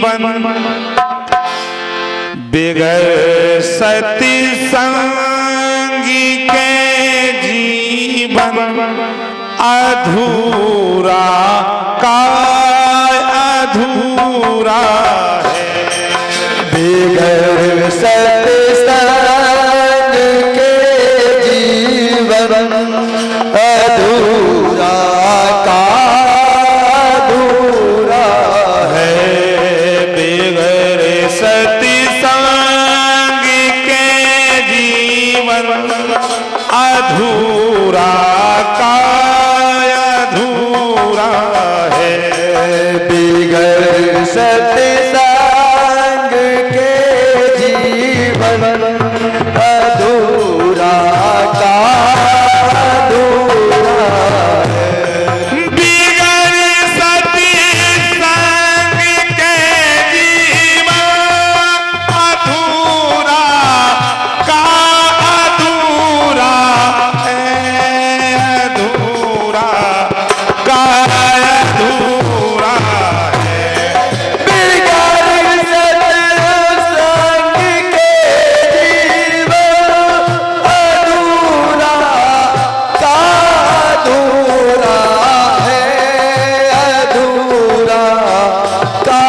जीवन बिगर सती संगी के जीवन अधूरा का अधूरा है। बिगर सत्संग के जीवन अधूरा का अधूरा है। बिगर सत्संग के जीवन अधूरा का अधूरा है। बिगर सत्संग के जीवन अधूरा का अधूरा है। बिगर सत्संग के जीवन अधूरा का अधूरा है। अधूरा का अधूरा है। बिगर सत्संग के जीवन अधूरा का अधूरा है। अधूरा का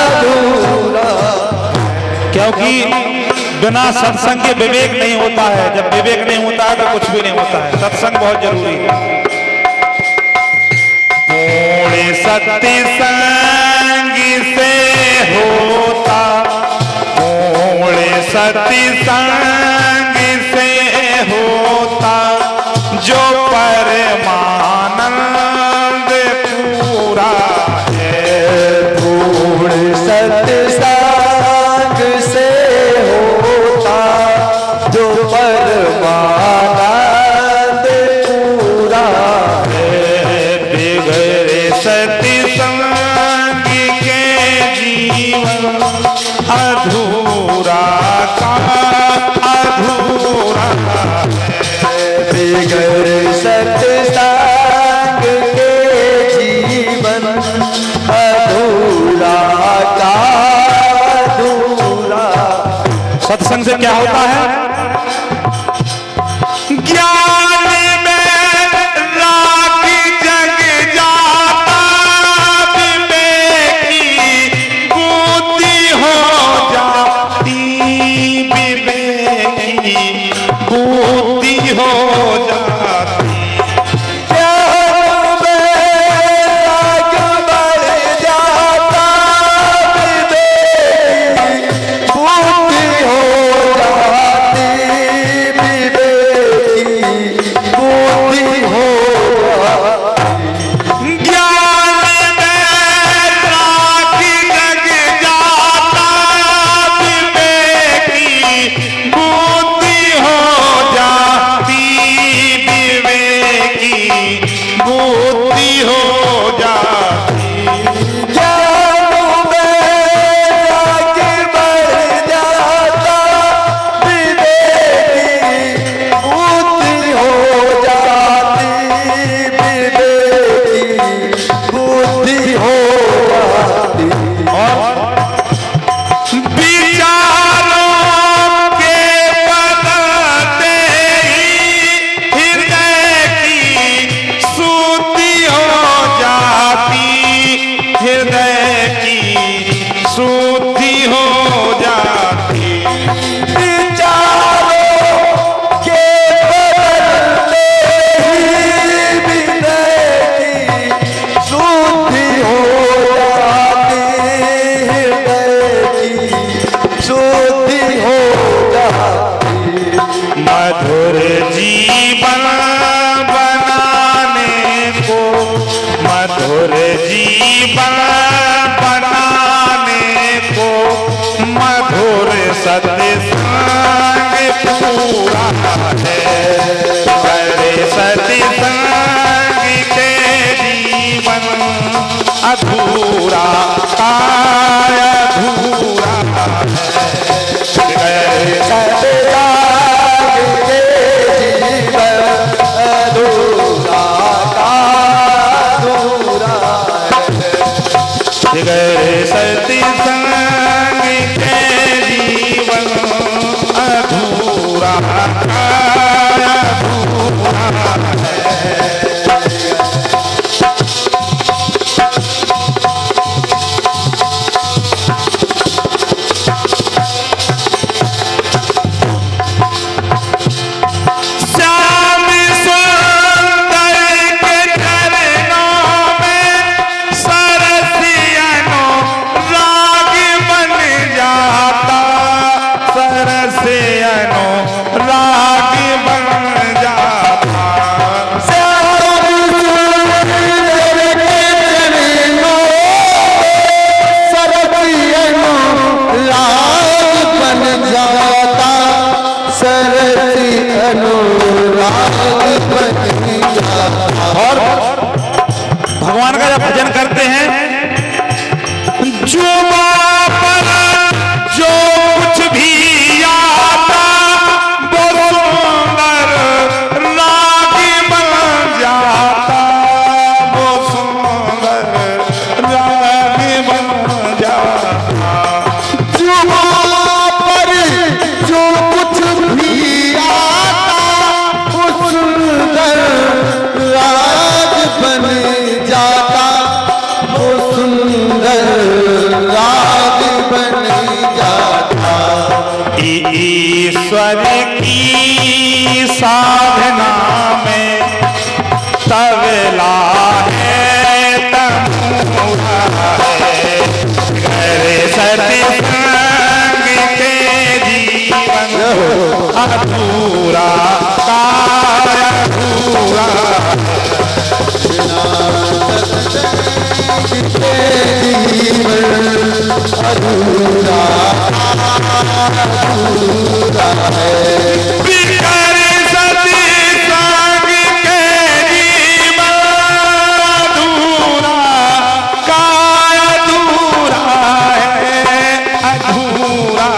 अधूरा। क्योंकि बिना सत्संग के विवेक नहीं होता है। जब विवेक नहीं होता है तो कुछ भी नहीं होता है। सत्संग बहुत जरूरी है। पूर्ण सत्संग से होता, पूर्ण सत्संग से होता जो परमानंद पूरा है। पूर्ण सत्संग से होता जो परमानंद पूरा है। बिगर सत्संग के जीवन अधूरा का अधूरा है। बिगर सत्संग के जीवन अधूरा का अधूरा। सत्संग से क्या होता है? ज्ञान में राख जग जाता, विवेकी बुद्धि हो जाती, विवेकी बुद्धि हो जाती। ज्ञान में राग बढ़ जाता, विवेकी बुद्धि हो जाती, विवेकी बुद्धि हो जाती। ज्ञान में राख जग जाता, विवेकी बुद्धि हो जाती, विवेकी बुद्धि हो जाती। ज्ञान में राग बढ़ जाता, विवेकी बुद्धि हो जाती, विवेकी बुद्धि हो जाती। और विचारों के बदलते ही हृदय की शुद्धि हो जाती, हृदय की शुद्धि हो जाती। विचारों के बदलते ही हृदय की शुद्धि हो जाती, हृदय की शुद्धि हो जाती। मधुर जीवन बनाने को, मधुर जीवन बनाने को मधुर सत्संग पूरा है। बड़े सत्संग के जीवन अधूरा का अधूरा है। सत्संग के जीवन अधूरा का अधूरा है। गए सती अधूरा काय अधूरा अधूरा अधूरा है बिगर सती संग के जीवन अधूरा काय अधूरा है अधूरा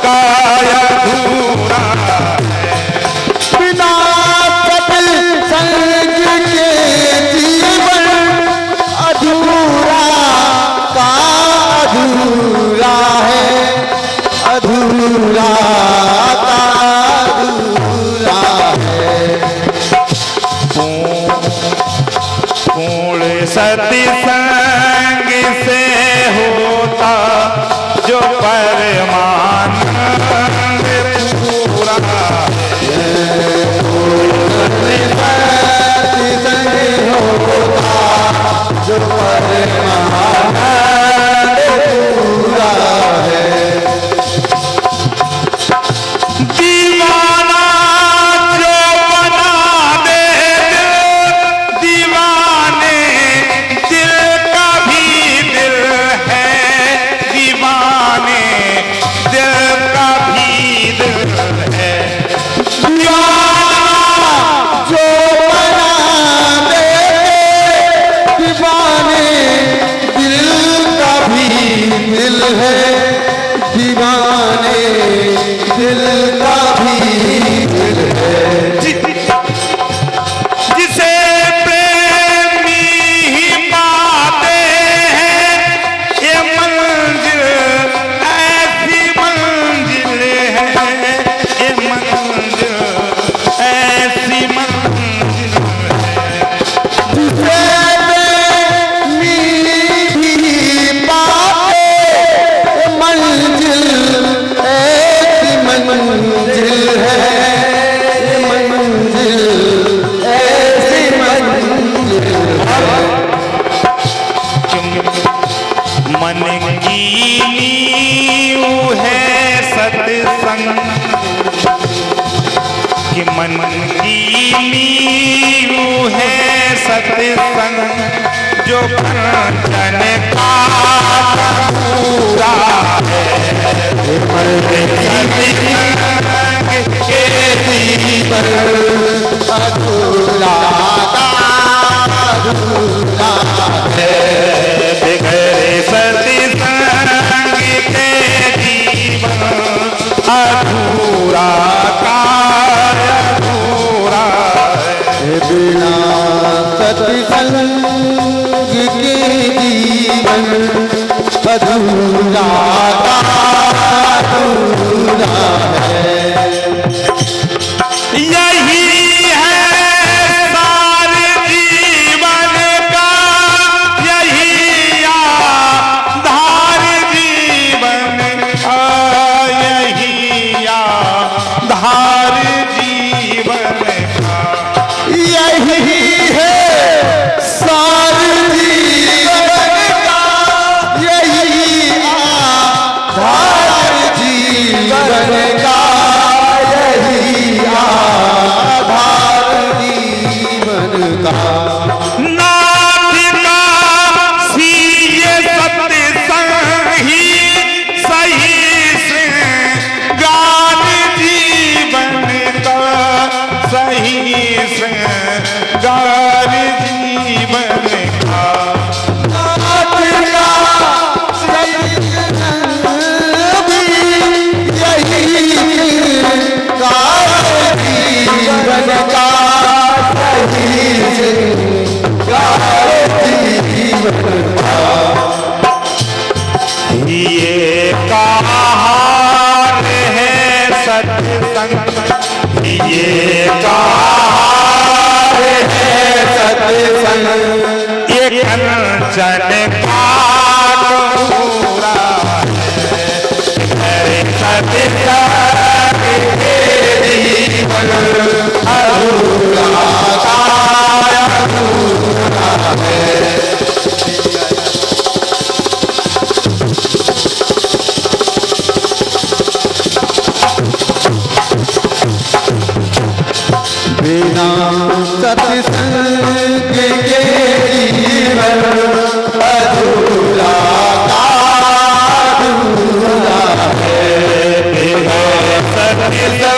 काय अधूरा बिना सत्संग के जीवन अधूरा का अधूरा है अधूरा का अधूरा है पूर्ण सत्संग से होता जो परमानंद पूरा जो परमानंद पूरा है दीवाना जो बना दे दीवाने दिल का भी दिल है दीवाने दिल का भी दिल है दीवाना जो बना दे दीवाने दिल का भी दिल है दीवाने दिल का भी दिल है जिसे प्रेमी ही पाते हैं ये मंजिल ऐसी मंजिल है ये मंजिल ऐसी मंजिल जिसे भी पाते मंजिल ऐसी मंजिल है मंजिल ऐसी मंजिल मन की नींव है सत्संग कि मन की नींव है सत्संग जो पंचन का पूरा है सत्संग के जीवन अधूरा अधूरा है बिगड़े सत्संग के जीवन अधूरा काय अधूरा बिना सत्संग के जीवन अधूरा अधूरा है यही है सार जीवन का यही आधार जीवन का यही आधार जीवन का यही है सार जीवन का यही आधार जीवन का यही आधार जीवन का नाथ का सीए सत्संग ही सही श्रृंगार जीवन का सही श्रृंगार जीवन का ये कहार है सत्संग ये कहार है सत्संग ये कंचन का पूरा है सत्संग के जीवन अधूरा काय अधूरा है सब